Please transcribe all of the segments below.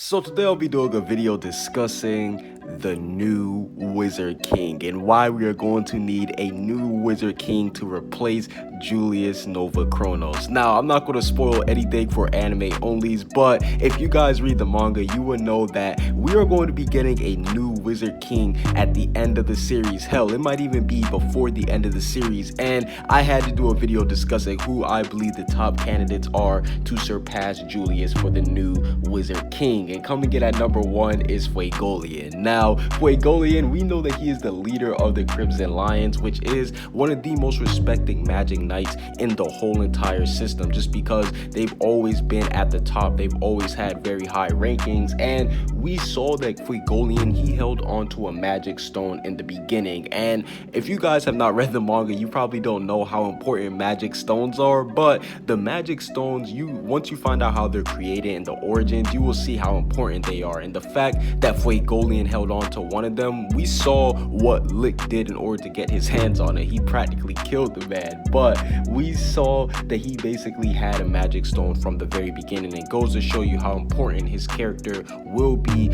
So today I'll be doing a video discussing the new Wizard King and why we are going to need a new Wizard King to replace Julius NovaChronos. Now, I'm not going to spoil anything for anime onlys, but if you guys read the manga, you will know that we are going to be getting a new Wizard King at the end of the series. Hell, it might even be before the end of the series, and I had to do a video discussing who I believe the top candidates are to surpass Julius for the new Wizard King. And coming in at number 1 is Fuegoleon. Now, Fuegoleon, we know that he is the leader of the Crimson Lions, which is one of the most respected magic knights in the whole entire system, just because they've always been at the top. They've always had very high rankings, and we saw that Fuegoleon, he held on to a magic stone in the beginning. And if you guys have not read the manga, you probably don't know how important magic stones are, but the magic stones, once you find out how they're created and the origins, you will see how important they are. And the fact that Fuegoleon held on to one of them, we saw what Lick did in order to get his hands on it. He practically killed the man, but we saw that he basically had a magic stone from the very beginning. It goes to show you how important his character will be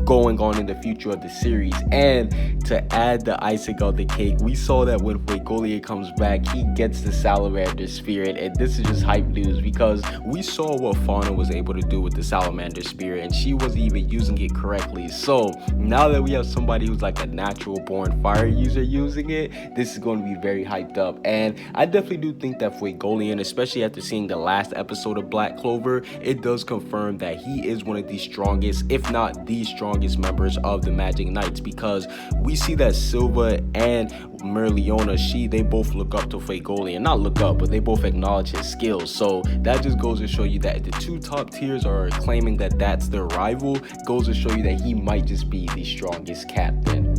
going on in the future of the series. And to add the icing on the cake, we saw that when Fuegoleon comes back, he gets the salamander spirit, and this is just hype news because we saw what Fauna was able to do with the salamander spirit, and she wasn't even using it correctly. So now that we have somebody who's like a natural born fire user using it, this is going to be very hyped up. And I definitely do think that Fuegoleon, especially after seeing the last episode of Black Clover, it does confirm that he is one of the strongest, if not the strongest members of the Magic Knights, because we see that Silva and Merliona, they both look up to Fuegoleon. Not look up, but they both acknowledge his skills. So that just goes to show you that the two top tiers are claiming that that's their rival. Goes to show you that he might just be the strongest captain.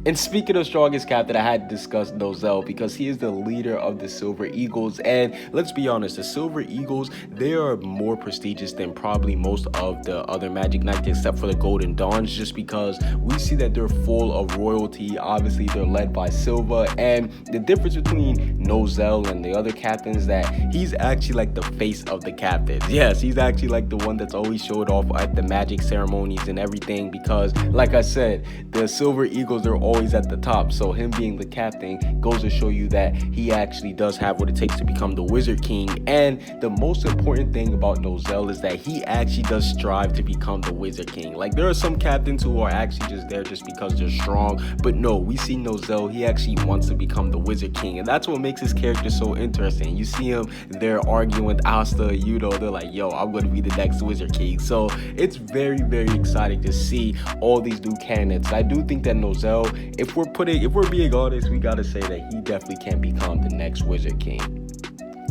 And speaking of strongest captain, I had to discuss Nozel because he is the leader of the Silver Eagles. And let's be honest, the Silver Eagles, they are more prestigious than probably most of the other Magic Knights except for the Golden Dawns, just because we see that they're full of royalty. Obviously, they're led by Silva. And the difference between Nozel and the other captains is that he's actually like the face of the captains. Yes, he's actually like the one that's always showed off at the magic ceremonies and everything because, like I said, the Silver Eagles, they're always at the top. So him being the captain goes to show you that he actually does have what it takes to become the Wizard King. And the most important thing about Nozel is that he actually does strive to become the Wizard King. Like, there are some captains who are actually just there just because they're strong, but no, we see Nozel, he actually wants to become the Wizard King, and that's what makes his character so interesting. You see him there arguing with Asta, Yuno, they're like, yo, I'm going to be the next Wizard King. So it's very, very exciting to see all these new candidates. I do think that Nozel, if we're being honest, we gotta say that he definitely can become the next Wizard King.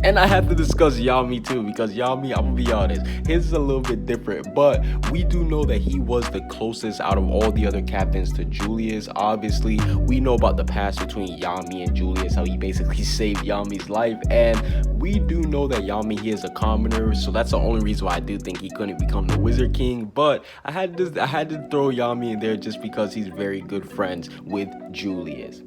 And I have to discuss Yami too, because Yami, I'm gonna be honest, his is a little bit different, but we do know that he was the closest out of all the other captains to Julius. Obviously, we know about the past between Yami and Julius, how he basically saved Yami's life, and we do know that Yami, he is a commoner, so that's the only reason why I do think he couldn't become the Wizard King. But I had to throw Yami in there just because he's very good friends with Julius.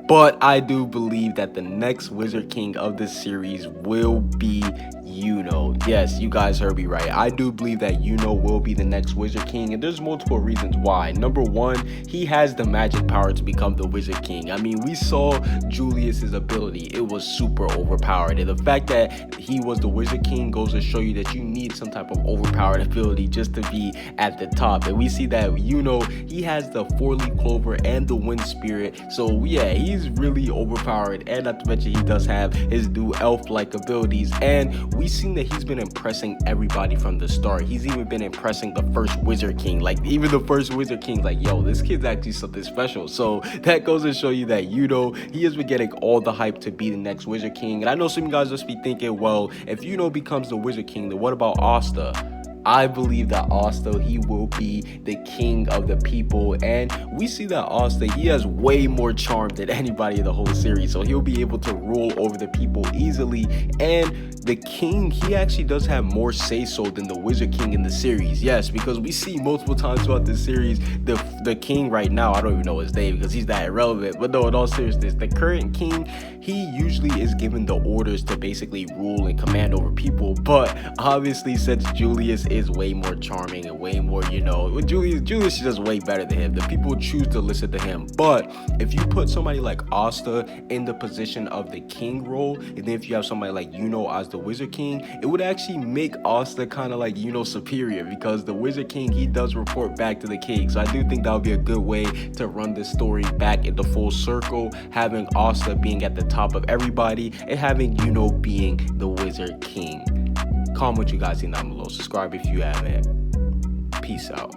But I do believe that the next Wizard King of this series will be Yuno. Yes, you guys heard me right. I do believe that Yuno will be the next Wizard King, and there's multiple reasons why. Number one, he has the magic power to become the Wizard King. I mean, we saw Julius's ability. It was super overpowered, and the fact that he was the Wizard King goes to show you that you need some type of overpowered ability just to be at the top. And we see that Yuno, he has the 4-leaf clover and the wind spirit. So yeah, he's really overpowered, and not to mention he does have his new elf-like abilities. And we've seen that he's been impressing everybody from the start. He's even been impressing the first Wizard King. Like, even the first Wizard King's like, yo, this kid's actually something special. So that goes to show you that Yuno, he has been getting all the hype to be the next Wizard King. And I know some of you guys just be thinking, well, if Yuno becomes the Wizard King, then what about Asta? I believe that Asta, he will be the king of the people, and we see that Asta, he has way more charm than anybody in the whole series, so he'll be able to rule over the people easily. And the king, he actually does have more say-so than the Wizard King in the series. Yes, because we see multiple times throughout the series, the king right now, I don't even know his name because he's that irrelevant, but no, in all seriousness, the current king, he usually is given the orders to basically rule and command over people. But obviously, since Julius is way more charming and way more, you know, Julius is just way better than him. The people choose to listen to him. But if you put somebody like Asta in the position of the king role, and then if you have somebody like Yuno as the Wizard King, it would actually make Asta kind of like Yuno superior, because the Wizard King, he does report back to the king. So I do think that would be a good way to run this story back into full circle, having Asta being at the top of everybody and having Yuno being the Wizard King. Comment what you guys think down below. Subscribe if you haven't. Peace out.